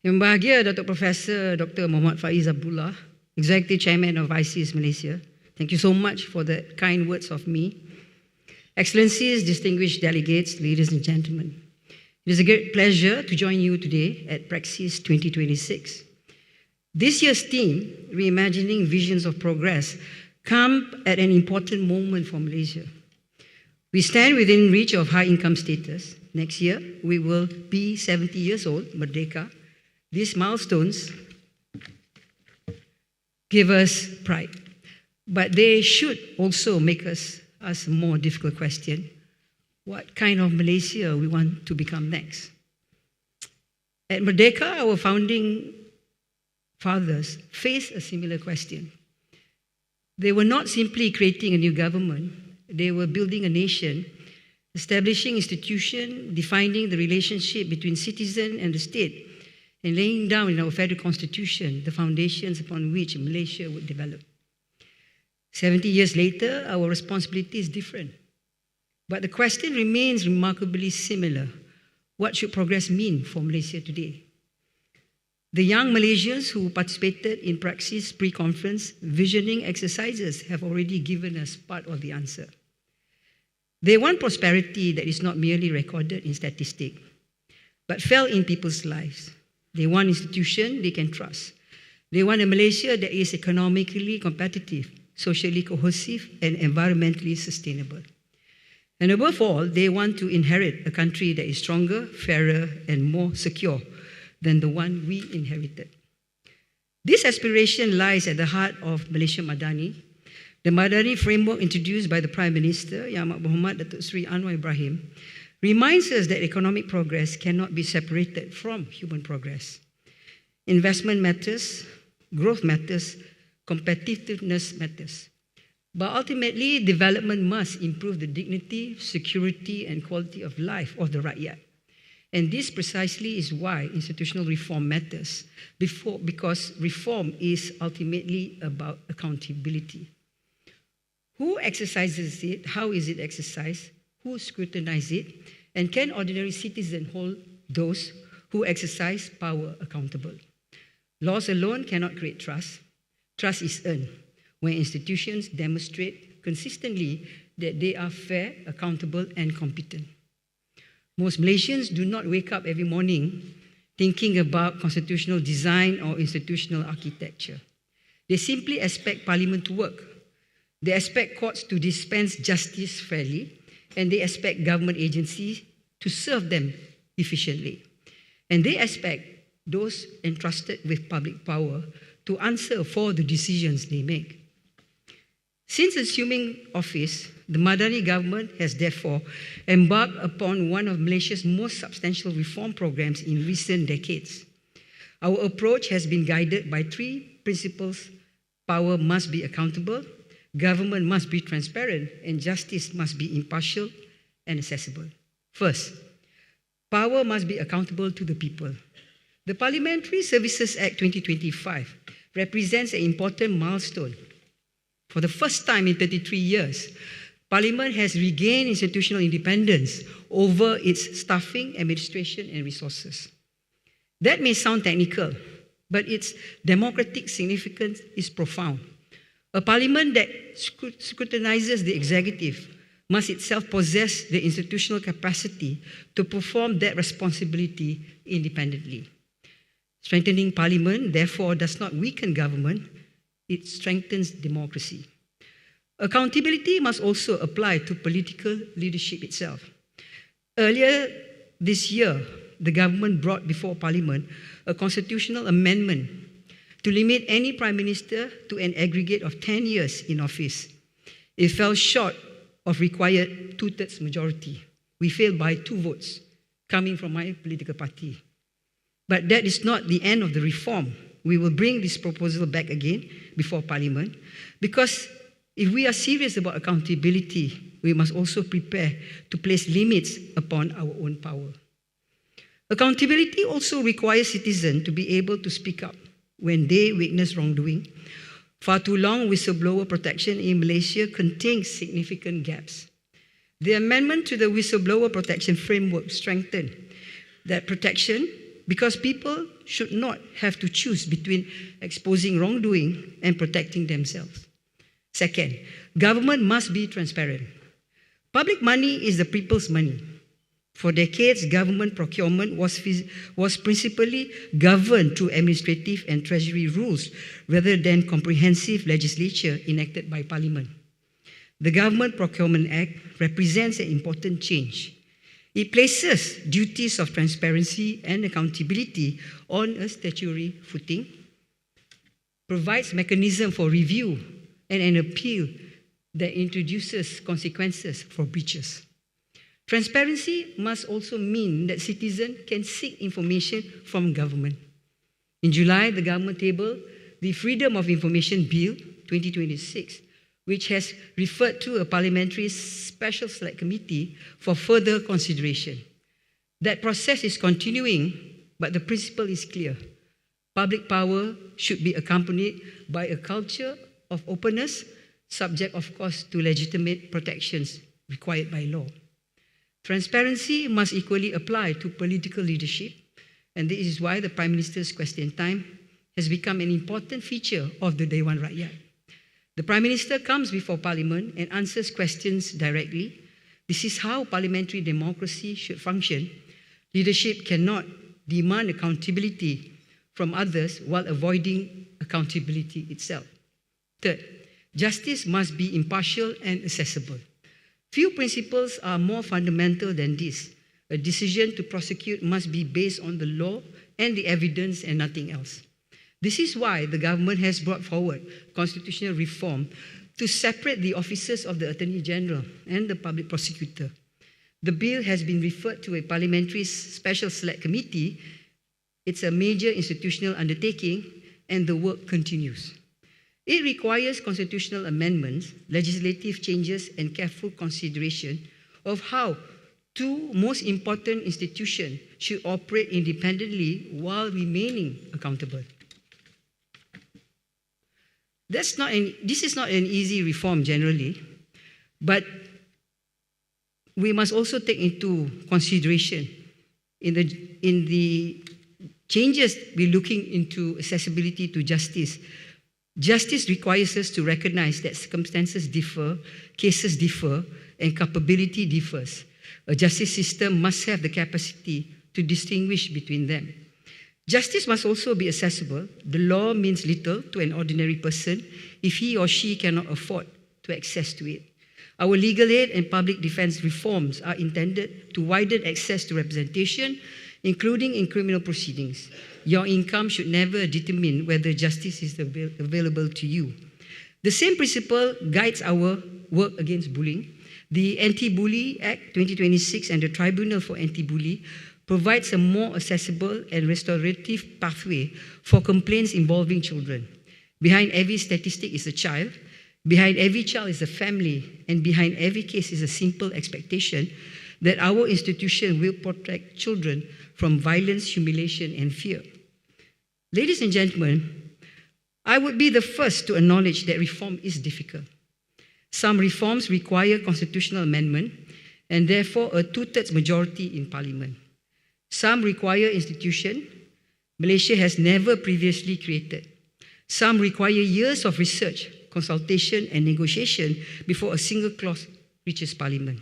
Yang berbahagia Datuk Profesor Dr. Muhammad Faiz Abdullah, Executive Chairman of ISEAS Malaysia. Thank you so much for the kind words of me. Excellencies, distinguished delegates, ladies and gentlemen. It is a great pleasure to join you today at Praxis 2026. This year's theme, Reimagining Visions of Progress, comes at an important moment for Malaysia. We stand within reach of high income status. Next year, we will be 70 years old, Merdeka. These milestones give us pride, but they should also make us ask a more difficult question: what kind of Malaysia we want to become next? At Merdeka, our founding fathers faced a similar question. They were not simply creating a new government, they were building a nation, establishing institutions, defining the relationship between citizen and the state, and laying down in our federal constitution the foundations upon which Malaysia would develop. 70 years later, our responsibility is different. But the question remains remarkably similar. What should progress mean for Malaysia today? The young Malaysians who participated in Praxis pre-conference visioning exercises have already given us part of the answer. They want prosperity that is not merely recorded in statistics, but felt in people's lives. They want institutions they can trust. They want a Malaysia that is economically competitive, socially cohesive, and environmentally sustainable. And above all, they want to inherit a country that is stronger, fairer, and more secure than the one we inherited. This aspiration lies at the heart of Malaysia Madani. The Madani framework introduced by the Prime Minister, Yang Amat Berhormat Datuk Seri Anwar Ibrahim, reminds us that economic progress cannot be separated from human progress. Investment matters, growth matters, competitiveness matters. But ultimately, development must improve the dignity, security, and quality of life of the rakyat. And this precisely is why institutional reform matters, because reform is ultimately about accountability. Who exercises it? How is it exercised? Who scrutinizes it? And can ordinary citizens hold those who exercise power accountable? Laws alone cannot create trust. Trust is earned when institutions demonstrate consistently that they are fair, accountable, and competent. Most Malaysians do not wake up every morning thinking about constitutional design or institutional architecture. They simply expect Parliament to work. They expect courts to dispense justice fairly, and they expect government agencies to serve them efficiently. And they expect those entrusted with public power to answer for the decisions they make. Since assuming office, the Madani government has therefore embarked upon one of Malaysia's most substantial reform programs in recent decades. Our approach has been guided by three principles: power must be accountable, government must be transparent, and justice must be impartial and accessible. First, power must be accountable to the people. The Parliamentary Services Act 2025 represents an important milestone. For the first time in 33 years, Parliament has regained institutional independence over its staffing, administration, and resources. That may sound technical, but its democratic significance is profound. A Parliament that scrutinizes the executive must itself possess the institutional capacity to perform that responsibility independently. Strengthening Parliament, therefore, does not weaken government, it strengthens democracy. Accountability must also apply to political leadership itself. Earlier this year, the government brought before Parliament a constitutional amendment to limit any Prime Minister to an aggregate of 10 years in office. It fell short of required two-thirds majority. We failed by 2 votes, coming from my political party. But that is not the end of the reform. We will bring this proposal back again before Parliament, because if we are serious about accountability, we must also prepare to place limits upon our own power. Accountability also requires citizens to be able to speak up when they witness wrongdoing. Far too long, whistleblower protection in Malaysia contains significant gaps. The amendment to the whistleblower protection framework strengthened that protection because people should not have to choose between exposing wrongdoing and protecting themselves. Second, government must be transparent. Public money is the people's money. For decades, government procurement was principally governed through administrative and treasury rules rather than comprehensive legislation enacted by Parliament. The Government Procurement Act represents an important change. It places duties of transparency and accountability on a statutory footing, provides mechanism for review and an appeal that introduces consequences for breaches. Transparency must also mean that citizens can seek information from government. In July, the government tabled the Freedom of Information Bill 2026, which has referred to a parliamentary special select committee for further consideration. That process is continuing, but the principle is clear. Public power should be accompanied by a culture of openness, subject, of course, to legitimate protections required by law. Transparency must equally apply to political leadership, and this is why the Prime Minister's question time has become an important feature of the Dewan Rakyat. The Prime Minister comes before Parliament and answers questions directly. This is how parliamentary democracy should function. Leadership cannot demand accountability from others while avoiding accountability itself. Third, justice must be impartial and accessible. Few principles are more fundamental than this. A decision to prosecute must be based on the law and the evidence and nothing else. This is why the government has brought forward constitutional reform to separate the offices of the Attorney General and the Public Prosecutor. The bill has been referred to a parliamentary special select committee. It's a major institutional undertaking, and the work continues. It requires constitutional amendments, legislative changes, and careful consideration of how two most important institutions should operate independently while remaining accountable. This is not an easy reform generally, but we must also take into consideration in the changes we're looking into accessibility to justice. Justice requires us to recognize that circumstances differ, cases differ, and culpability differs. A justice system must have the capacity to distinguish between them. Justice must also be accessible. The law means little to an ordinary person if he or she cannot afford to access to it. Our legal aid and public defense reforms are intended to widen access to representation, including in criminal proceedings. Your income should never determine whether justice is available to you. The same principle guides our work against bullying. The Anti-Bully Act 2026 and the Tribunal for Anti-Bully provides a more accessible and restorative pathway for complaints involving children. Behind every statistic is a child, behind every child is a family, and behind every case is a simple expectation that our institution will protect children from violence, humiliation, and fear. Ladies and gentlemen, I would be the first to acknowledge that reform is difficult. Some reforms require constitutional amendment and therefore a two-thirds majority in Parliament. Some require institution Malaysia has never previously created. Some require years of research, consultation, and negotiation before a single clause reaches Parliament.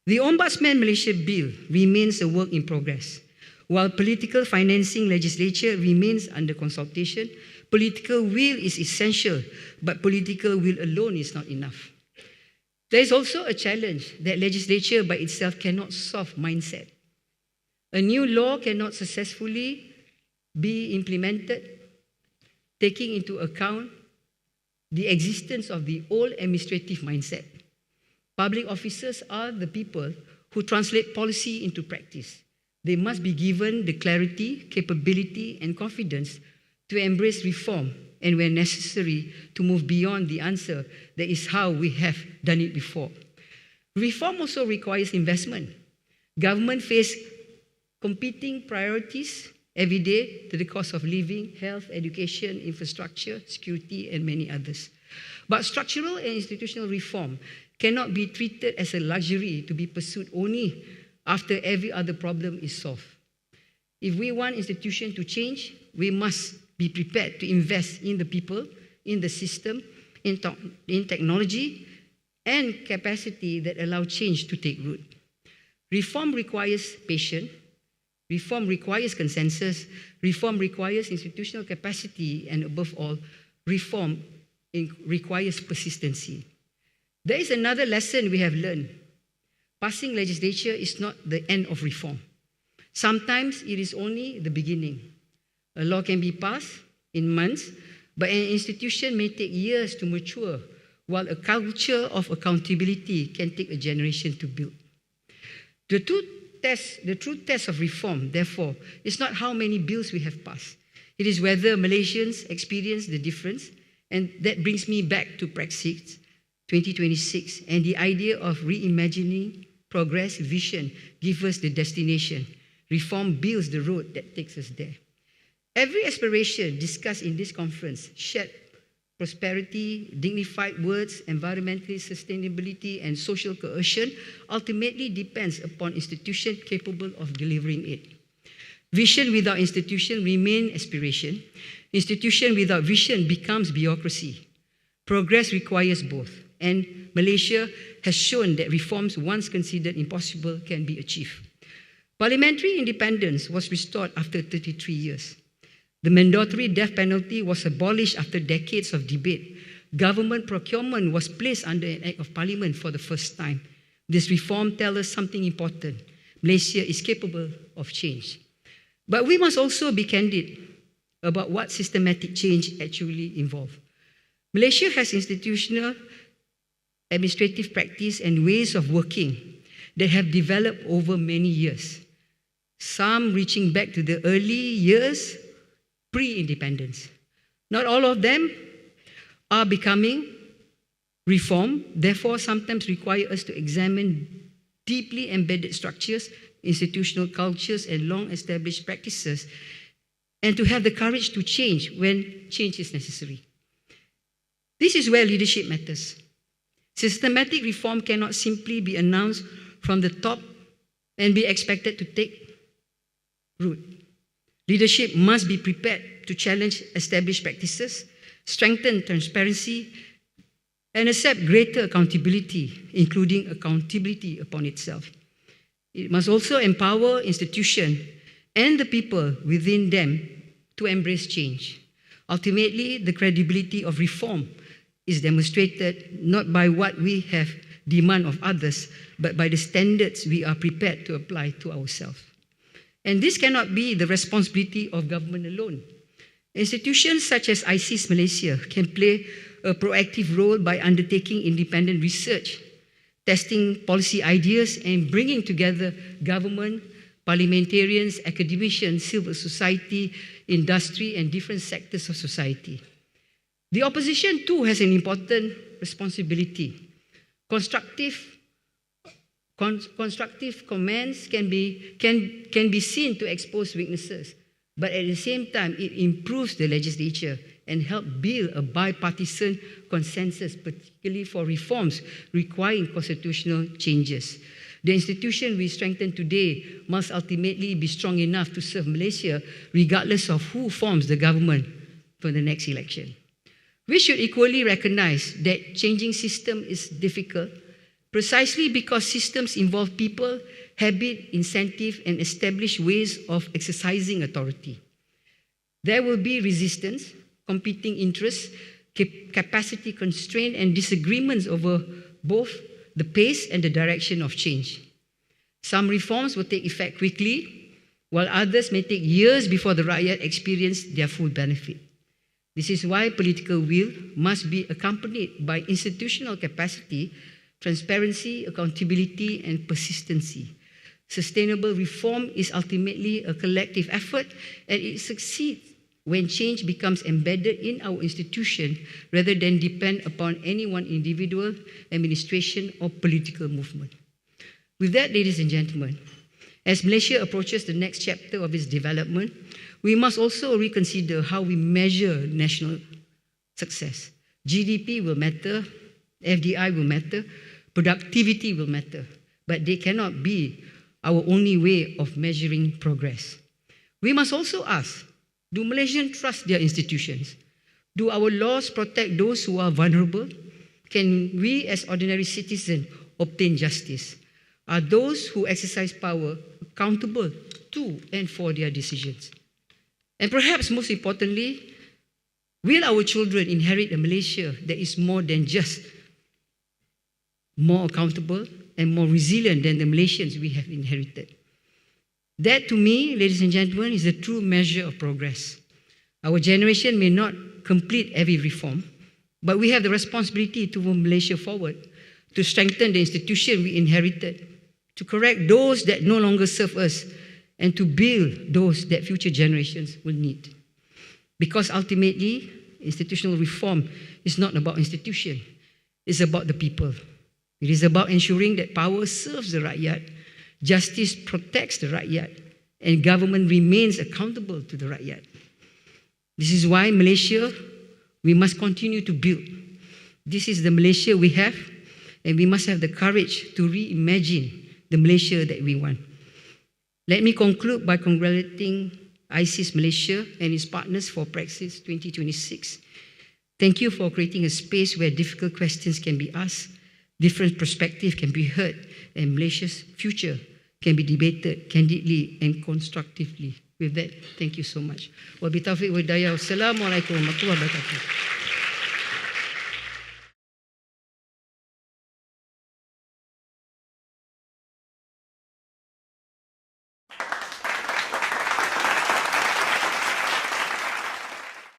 The Ombudsman Malaysia Bill remains a work in progress. While political financing legislature remains under consultation, political will is essential, but political will alone is not enough. There is also a challenge that legislature by itself cannot solve mindset. A new law cannot successfully be implemented taking into account the existence of the old administrative mindset. Public officers are the people who translate policy into practice. They must be given the clarity, capability, and confidence to embrace reform and, when necessary, to move beyond the answer that is how we have done it before. Reform also requires investment. Government face competing priorities every day to the cost of living, health, education, infrastructure, security, and many others. But structural and institutional reform cannot be treated as a luxury to be pursued only after every other problem is solved. If we want institutions to change, we must be prepared to invest in the people, in the system, in technology, and capacity that allow change to take root. Reform requires patience. Reform requires consensus. Reform requires institutional capacity. And above all, reform requires persistency. There is another lesson we have learned. Passing legislature is not the end of reform. Sometimes it is only the beginning. A law can be passed in months, but an institution may take years to mature, while a culture of accountability can take a generation to build. The true test of reform, therefore, is not how many bills we have passed. It is whether Malaysians experience the difference, and that brings me back to Brexit 2026 and the idea of reimagining progress, vision, give us the destination. Reform builds the road that takes us there. Every aspiration discussed in this conference, shared prosperity, dignified words, environmental sustainability, and social cohesion, ultimately depends upon institutions capable of delivering it. Vision without institution remains aspiration. Institution without vision becomes bureaucracy. Progress requires both, and Malaysia has shown that reforms once considered impossible can be achieved. Parliamentary independence was restored after 33 years. The mandatory death penalty was abolished after decades of debate. Government procurement was placed under an Act of Parliament for the first time. This reform tells us something important. Malaysia is capable of change. But we must also be candid about what systematic change actually involves. Malaysia has institutional, administrative practice and ways of working that have developed over many years, some reaching back to the early years pre-independence. Not all of them are becoming reformed, therefore sometimes require us to examine deeply embedded structures, institutional cultures, and long-established practices, and to have the courage to change when change is necessary. This is where leadership matters. Systematic reform cannot simply be announced from the top and be expected to take root. Leadership must be prepared to challenge established practices, strengthen transparency, and accept greater accountability, including accountability upon itself. It must also empower institutions and the people within them to embrace change. Ultimately, the credibility of reform is demonstrated not by what we have demand of others, but by the standards we are prepared to apply to ourselves. And this cannot be the responsibility of government alone. Institutions such as ISEAS Malaysia can play a proactive role by undertaking independent research, testing policy ideas, and bringing together government, parliamentarians, academicians, civil society, industry, and different sectors of society. The opposition too has an important responsibility. Constructive comments can be seen to expose weaknesses, but at the same time, it improves the legislature and helps build a bipartisan consensus, particularly for reforms requiring constitutional changes. The institution we strengthen today must ultimately be strong enough to serve Malaysia, regardless of who forms the government for the next election. We should equally recognize that changing system is difficult, precisely because systems involve people, habit, incentive, and established ways of exercising authority. There will be resistance, competing interests, capacity constraint, and disagreements over both the pace and the direction of change. Some reforms will take effect quickly, while others may take years before the rakyat experience their full benefit. This is why political will must be accompanied by institutional capacity, transparency, accountability, and persistency. Sustainable reform is ultimately a collective effort, and it succeeds when change becomes embedded in our institution rather than depend upon any one individual, administration, or political movement. With that, ladies and gentlemen, as Malaysia approaches the next chapter of its development, we must also reconsider how we measure national success. GDP will matter, FDI will matter, productivity will matter, but they cannot be our only way of measuring progress. We must also ask, do Malaysians trust their institutions? Do our laws protect those who are vulnerable? Can we as ordinary citizens obtain justice? Are those who exercise power accountable to and for their decisions? And perhaps most importantly, will our children inherit a Malaysia that is more than just more accountable and more resilient than the Malaysians we have inherited? That, to me, ladies and gentlemen, is the true measure of progress. Our generation may not complete every reform, but we have the responsibility to move Malaysia forward, to strengthen the institution we inherited, to correct those that no longer serve us, and to build those that future generations will need. Because ultimately, institutional reform is not about institution, it's about the people. It is about ensuring that power serves the rakyat, justice protects the rakyat, and government remains accountable to the rakyat. This is why Malaysia, we must continue to build. This is the Malaysia we have, and we must have the courage to reimagine the Malaysia that we want. Let me conclude by congratulating ISIS Malaysia and its partners for Praxis 2026. Thank you for creating a space where difficult questions can be asked, different perspectives can be heard, and Malaysia's future can be debated candidly and constructively. With that, thank you so much. Wabillahi taufiq wal hidayah. Wassalamualaikum warahmatullahi wabarakatuh.